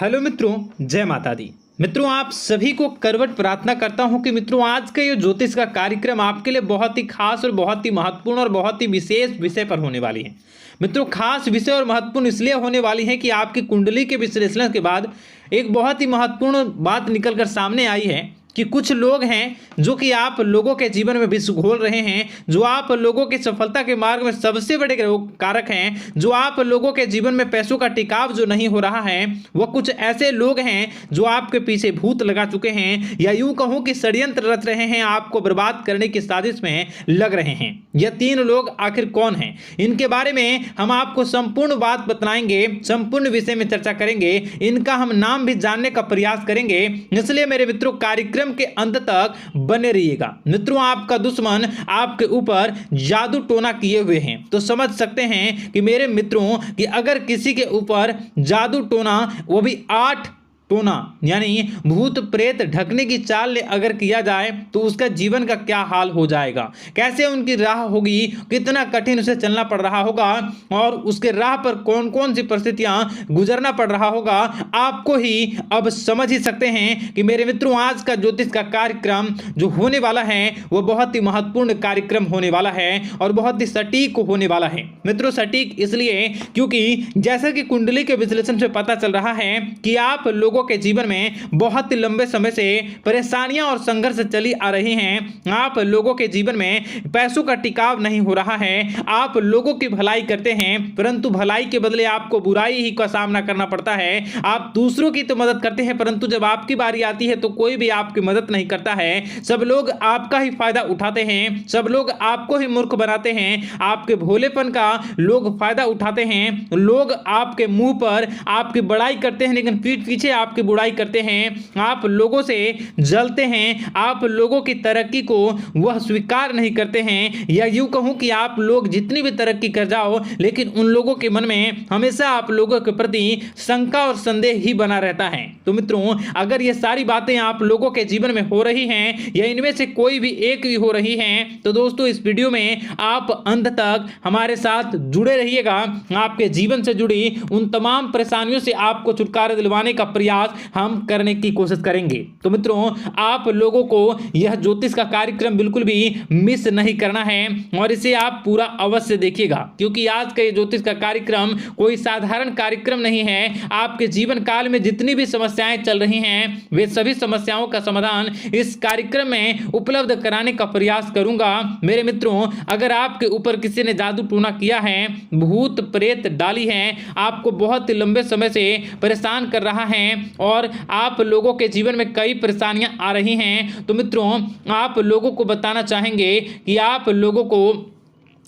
Hello मित्रों, जय माता दी। मित्रों, आप सभी को करवट प्रार्थना करता हूं कि मित्रों आज का ये ज्योतिष का कार्यक्रम आपके लिए बहुत ही खास और बहुत ही महत्वपूर्ण और बहुत ही विशेष विषय पर होने वाली है। मित्रों, खास विषय और महत्वपूर्ण इसलिए होने वाली है कि आपकी कुंडली के विश्लेषण के बाद एक बहुत ही महत्वपूर्ण बात निकलकर सामने आई है कि कुछ लोग हैं जो कि आप लोगों के जीवन में विष घोल रहे हैं, जो आप लोगों की सफलता के मार्ग में सबसे बड़े कारक हैं, जो आप लोगों के जीवन में पैसों का टिकाव जो नहीं हो रहा है, वह कुछ ऐसे लोग हैं जो आपके पीछे भूत लगा चुके हैं या यूं कहूं कि षड्यंत्र रच रहे हैं, आपको बर्बाद करने की साजिश में लग रहे हैं। यह तीन लोग आखिर कौन हैं, इनके बारे में हम आपको संपूर्ण बात बताएंगे, संपूर्ण विषय में चर्चा करेंगे, इनका हम नाम भी जानने का प्रयास करेंगे। इसलिए मेरे मित्रों, कार्यक्रम के अंत तक बने रहिएगा। मित्रों, आपका दुश्मन आपके ऊपर जादू टोना किए हुए हैं, तो समझ सकते हैं कि मेरे मित्रों कि अगर किसी के ऊपर जादू टोना, वो भी 8 टोना यानी भूत प्रेत ढकने की चाल अगर किया जाए तो उसका जीवन का क्या हाल हो जाएगा, कैसे उनकी राह होगी, कितना कठिन उसे चलना पड़ रहा होगा और उसके राह पर कौन कौन सी परिस्थितियां गुजरना पड़ रहा होगा, आपको ही अब समझ ही सकते हैं कि मेरे मित्रों आज का ज्योतिष का कार्यक्रम जो होने वाला है वह बहुत ही महत्वपूर्ण कार्यक्रम होने वाला है और बहुत ही सटीक होने वाला है। मित्रों, सटीक इसलिए क्योंकि जैसा कि कुंडली के विश्लेषण से पता चल रहा है कि आप लोगों के जीवन में बहुत ही लंबे समय से परेशानियां और संघर्ष चली आ रही हैं। आप लोगों के जीवन में पैसों का टिकाव नहीं हो रहा है। आप लोगों की भलाई करते हैं परंतु भलाई के बदले आपको बुराई ही का सामना करना पड़ता है। आप दूसरों की तो मदद करते हैं परंतु जब आपकी बारी आती है तो कोई भी आपकी मदद नहीं करता है। सब लोग आपका ही फायदा उठाते हैं, सब लोग आपको ही मूर्ख बनाते हैं, आपके भोलेपन का लोग फायदा उठाते हैं। लोग आपके मुंह पर आपकी बड़ाई करते हैं लेकिन पीठ पीछे आपकी बुराई करते हैं। आप लोगों से जलते हैं, आप लोगों की तरक्की को वह स्वीकार नहीं करते हैं, या यूं कहूं कि आप लोग जितनी भी तरक्की कर जाओ लेकिन उन लोगों के मन में हमेशा आप लोगों के प्रति शंका और संदेह ही बना रहता है। तो मित्रों, अगर ये सारी बातें आप लोगों के जीवन में हो रही हैं या इनमें से कोई भी एक भी हो रही हैं तो दोस्तों इस वीडियो में आप अंत तक हमारे साथ जुड़े रहिएगा। आपके जीवन से जुड़ी उन तमाम परेशानियों से आपको छुटकारा दिलवाने का प्रयास हम करने की कोशिश करेंगे। तो मित्रों, आप लोगों को यह ज्योतिष का कार्यक्रम बिल्कुल भी मिस नहीं करना है और इसे आप पूरा अवश्य देखिएगा क्योंकि आज का ये ज्योतिष का कार्यक्रम कोई साधारण कार्यक्रम नहीं है। आपके जीवन काल में जितनी भी समस्याएं चल रही हैं वे सभी समस्याओं का समाधान इस कार्यक्रम में उपलब्ध कराने का प्रयास करूंगा। मेरे मित्रों, अगर आपके ऊपर किसी ने जादू टोना किया है, भूत प्रेत डाली है, आपको बहुत ही लंबे समय से परेशान कर रहा है और आप लोगों के जीवन में कई परेशानियां आ रही हैं, तो मित्रों आप लोगों को बताना चाहेंगे कि आप लोगों को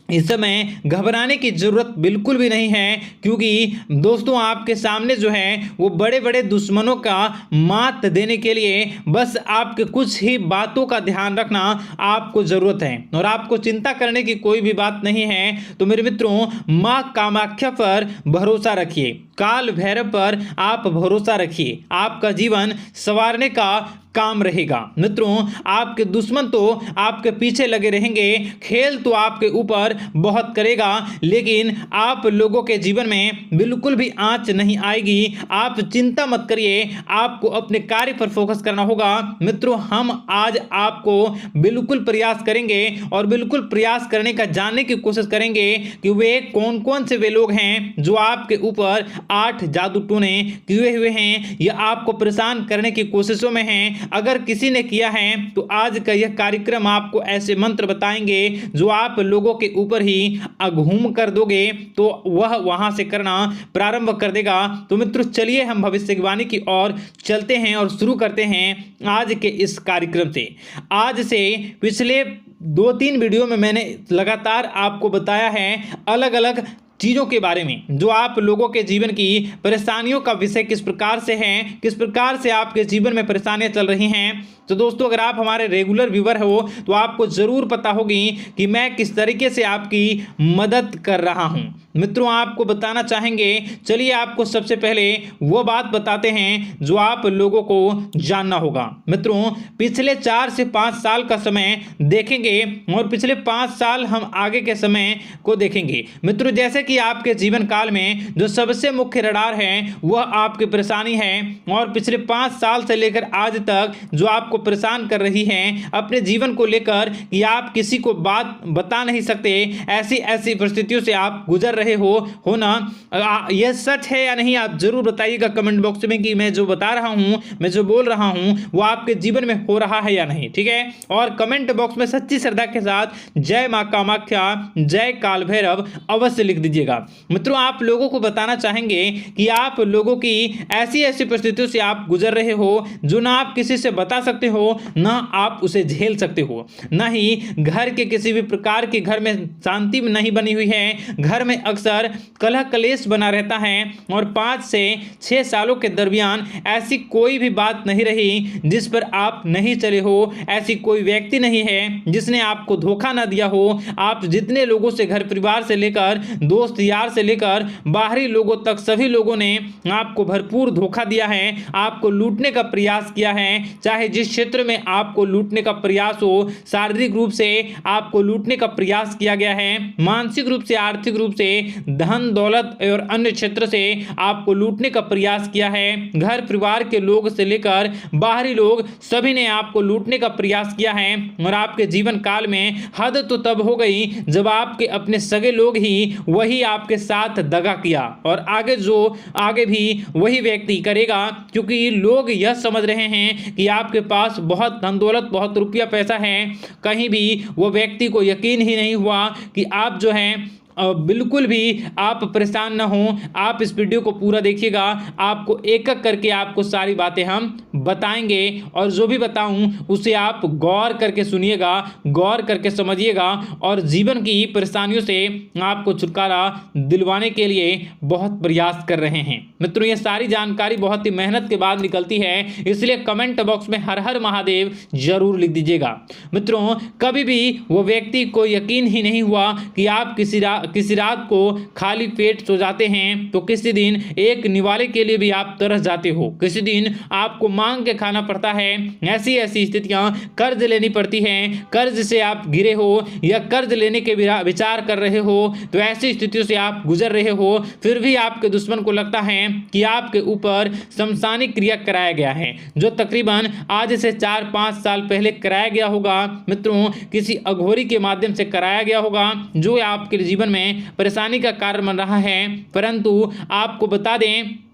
इस समय घबराने की जरूरत बिल्कुल भी नहीं है क्योंकि दोस्तों आपके सामने जो है वो बड़े बड़े दुश्मनों का मात देने के लिए बस आपके कुछ ही बातों का ध्यान रखना आपको जरूरत है और आपको चिंता करने की कोई भी बात नहीं है। तो मेरे मित्रों, मां कामाख्या पर भरोसा रखिए, काल भैरव पर आप भरोसा रखिए, आपका जीवन संवारने का काम रहेगा। मित्रों, आपके दुश्मन तो आपके पीछे लगे रहेंगे, खेल तो आपके ऊपर बहुत करेगा लेकिन आप लोगों के जीवन में बिल्कुल भी आंच नहीं आएगी। आप चिंता मत करिए, आपको अपने कार्य पर फोकस करना होगा। मित्रों, हम आज आपको बिल्कुल प्रयास करेंगे और बिल्कुल प्रयास करने का जानने की कोशिश करेंगे कि वे कौन कौन से वे लोग हैं जो आपके ऊपर 8 जादू टोने किए हुए हैं या आपको परेशान करने की कोशिशों में हैं। अगर किसी ने किया है तो आज का यह कार्यक्रम आपको ऐसे मंत्र बताएंगे जो आप लोगों के ऊपर ही अघूम कर दोगे तो वह वहां से करना प्रारंभ कर देगा। तो मित्रों, चलिए हम भविष्यवाणी की ओर चलते हैं और शुरू करते हैं आज के इस कार्यक्रम से। आज से पिछले 2-3 वीडियो में मैंने लगातार आपको बताया है अलग अलग चीज़ों के बारे में जो आप लोगों के जीवन की परेशानियों का विषय किस प्रकार से है, किस प्रकार से आपके जीवन में परेशानियां चल रही हैं। तो दोस्तों, अगर आप हमारे रेगुलर व्यूवर हो तो आपको ज़रूर पता होगी कि मैं किस तरीके से आपकी मदद कर रहा हूं। मित्रों, आपको बताना चाहेंगे, चलिए आपको सबसे पहले वो बात बताते हैं जो आप लोगों को जानना होगा। मित्रों, पिछले 4 से 5 साल का समय देखेंगे और पिछले 5 साल हम आगे के समय को देखेंगे। मित्रों, जैसे कि आपके जीवन काल में जो सबसे मुख्य रडार है वह आपकी परेशानी है, और पिछले 5 साल से लेकर आज तक जो आपको परेशान कर रही है अपने जीवन को लेकर कि आप किसी को बात बता नहीं सकते, ऐसी ऐसी परिस्थितियों से आप गुजर रहे हो ना। यह सच है या नहीं, आप जरूर बताइएगा कमेंट बॉक्स में कि मैं जो बता रहा हूं, मैं जो बोल रहा हूं वो आपके जीवन में हो रहा है या नहीं, ठीक है। और कमेंट बॉक्स में सच्ची श्रद्धा के साथ जय मां कामाख्या, जय काल भैरव अवश्य लिख दीजिएगा। मित्रों, आप लोगों को बताना चाहेंगे कि आप लोगों की ऐसी ऐसी परिस्थितियों से आप गुजर रहे हो जो ना आप किसी से बता सकते हो, ना आप उसे झेल सकते हो, ना ही घर के किसी भी प्रकार के घर में शांति नहीं बनी हुई है। घर में अक्सर कलह कलेश बना रहता है, और 5 से 6 सालों के दरमियान ऐसी कोई भी बात नहीं रही जिस पर आप नहीं चले हो, ऐसी कोई व्यक्ति नहीं है जिसने आपको धोखा ना दिया हो। आप जितने लोगों से, घर परिवार से लेकर दोस्त यार से लेकर बाहरी लोगों तक, सभी लोगों ने आपको भरपूर धोखा दिया है, आपको लूटने का प्रयास किया है। चाहे जिस क्षेत्र में आपको लूटने का प्रयास हो, शारीरिक रूप से आपको लूटने का प्रयास किया गया है, मानसिक रूप से, आर्थिक रूप से, धन दौलत और अन्य क्षेत्र से आपको लूटने का प्रयास किया है। घर परिवार के लोग से लेकर बाहरी लोग सभी ने आपको लूटने का प्रयास किया है, और आपके जीवन काल में हद तो तब हो गई जब आपके अपने सगे लोग ही वही आपके साथ दगा किया, और आगे भी वही व्यक्ति करेगा, क्योंकि लोग यह समझ रहे हैं कि आपके पास बहुत धन दौलत, बहुत रुपया पैसा है। कहीं भी वो व्यक्ति को यकीन ही नहीं हुआ कि आप जो हैं बिल्कुल भी आप परेशान ना हो। आप इस वीडियो को पूरा देखिएगा, आपको एक एक करके आपको सारी बातें हम बताएंगे, और जो भी बताऊं उसे आप गौर करके सुनिएगा, गौर करके समझिएगा, और जीवन की परेशानियों से आपको छुटकारा दिलवाने के लिए बहुत प्रयास कर रहे हैं। मित्रों, ये सारी जानकारी बहुत ही मेहनत के बाद निकलती है, इसलिए कमेंट बॉक्स में हर हर महादेव जरूर लिख दीजिएगा। मित्रों, कभी भी वो व्यक्ति को यकीन ही नहीं हुआ कि आप किसी रात को खाली पेट सो जाते हैं, तो किसी दिन एक निवाले के लिए भी आप तरस जाते हो, किसी दिन आपको मांग के खाना पड़ता है। ऐसी ऐसी स्थितियां, कर्ज लेनी पड़ती हैं, कर्ज से आप घिरे हो या कर्ज लेने के विचार कर रहे हो, तो ऐसी स्थितियों से आप गुजर रहे हो। फिर भी आपके दुश्मन को लगता है कि आपके ऊपर शमशानी क्रिया कराया गया है, जो तकरीबन आज से 4-5 साल पहले कराया गया होगा। मित्रों, किसी अघोरी के माध्यम से कराया गया होगा, जो आपके जीवन में परेशानी का कारण बन रहा है। परंतु आपको बता दें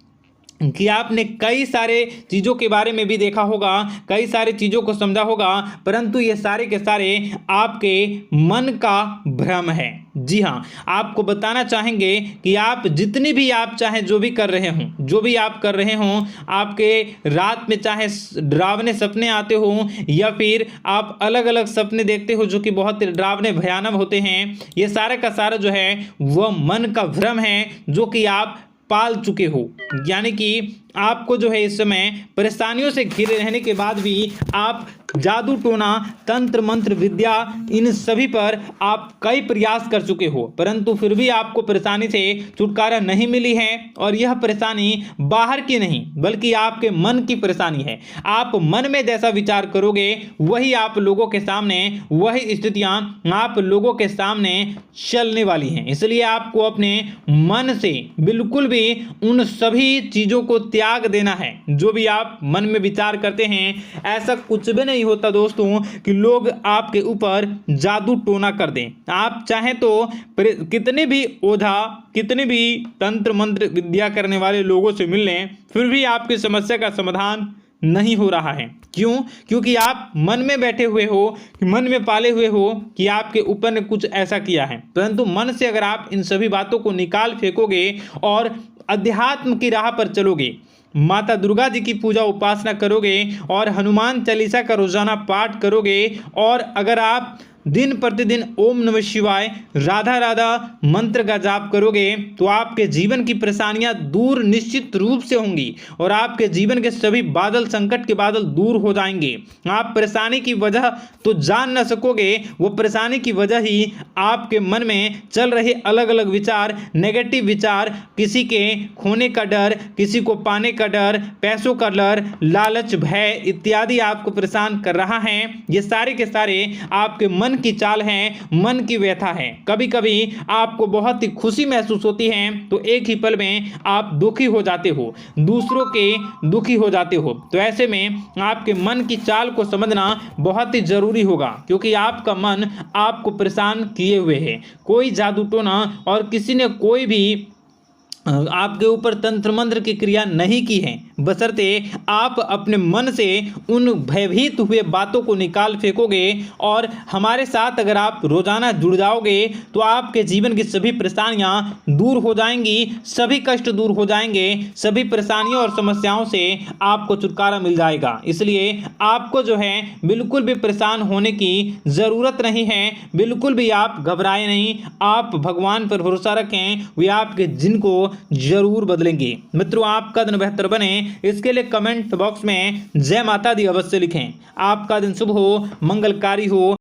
कि आपने कई सारे चीज़ों के बारे में भी देखा होगा, कई सारी चीज़ों को समझा होगा, परंतु ये सारे के सारे आपके मन का भ्रम है। जी हाँ, आपको बताना चाहेंगे कि आप जितनी भी आप चाहे जो भी कर रहे हों, जो भी आप कर रहे हों, आपके रात में चाहे डरावने सपने आते हों या फिर आप अलग अलग सपने देखते हो जो कि बहुत डरावने भयानक होते हैं, ये सारे का सारा जो है वह मन का भ्रम है जो कि आप पाल चुके हो। यानी कि आपको जो है इस समय परेशानियों से घिरे रहने के बाद भी आप जादू टोना, तंत्र मंत्र विद्या, इन सभी पर आप कई प्रयास कर चुके हो, परंतु फिर भी आपको परेशानी से छुटकारा नहीं मिली है। और यह परेशानी बाहर की नहीं बल्कि आपके मन की परेशानी है। आप मन में जैसा विचार करोगे वही आप लोगों के सामने, वही स्थितियां आप लोगों के सामने चलने वाली हैं। इसलिए आपको अपने मन से बिल्कुल भी उन सभी चीज़ों को त्याग देना है जो भी आप मन में विचार करते हैं। ऐसा कुछ भी नहीं होता दोस्तों कि लोग आपके ऊपर जादू टोना कर दें। आप चाहें तो कितने भी ओझा, कितने भी तंत्र मंत्र विद्या करने वाले लोगों से मिल लें, फिर भी आपकी समस्या का समाधान नहीं हो रहा है। क्यों? क्योंकि आप मन में बैठे हुए हो, मन में पाले हुए हो कि आपके ऊपर ने कुछ ऐसा किया है। परंतु मन से अगर आप इन सभी बातों को निकाल फेंकोगे और अध्यात्म की राह पर चलोगे, माता दुर्गा जी की पूजा उपासना करोगे और हनुमान चालीसा का रोजाना पाठ करोगे, और अगर आप दिन प्रतिदिन ओम नमः शिवाय, राधा राधा मंत्र का जाप करोगे, तो आपके जीवन की परेशानियां दूर निश्चित रूप से होंगी और आपके जीवन के सभी बादल, संकट के बादल दूर हो जाएंगे। आप परेशानी की वजह तो जान न सकोगे, वो परेशानी की वजह ही आपके मन में चल रहे अलग अलग विचार, नेगेटिव विचार, किसी के खोने का डर, किसी को पाने का डर, पैसों का डर, लालच, भय इत्यादि आपको परेशान कर रहा है। ये सारे के सारे आपके मन मन की चाल है, मन की व्यथा है। कभी कभी आपको बहुत ही खुशी महसूस होती है तो एक ही पल में आप दुखी हो जाते हो, दूसरों के दुखी हो जाते हो। तो ऐसे में आपके मन की चाल को समझना बहुत ही जरूरी होगा, क्योंकि आपका मन आपको परेशान किए हुए है। कोई जादू टोना और किसी ने कोई भी आपके ऊपर तंत्र मंत्र की क्रिया नहीं की है, बशर्ते आप अपने मन से उन भयभीत हुए बातों को निकाल फेंकोगे। और हमारे साथ अगर आप रोजाना जुड़ जाओगे तो आपके जीवन की सभी परेशानियां दूर हो जाएंगी, सभी कष्ट दूर हो जाएंगे, सभी परेशानियों और समस्याओं से आपको छुटकारा मिल जाएगा। इसलिए आपको जो है बिल्कुल भी परेशान होने की ज़रूरत नहीं है, बिल्कुल भी आप घबराए नहीं। आप भगवान पर भरोसा रखें, वे आपके जिनको जरूर बदलेंगे। मित्रों, आपका दिन बेहतर बने इसके लिए कमेंट बॉक्स में जय माता दी अवश्य लिखें। आपका दिन शुभ हो, मंगलकारी हो।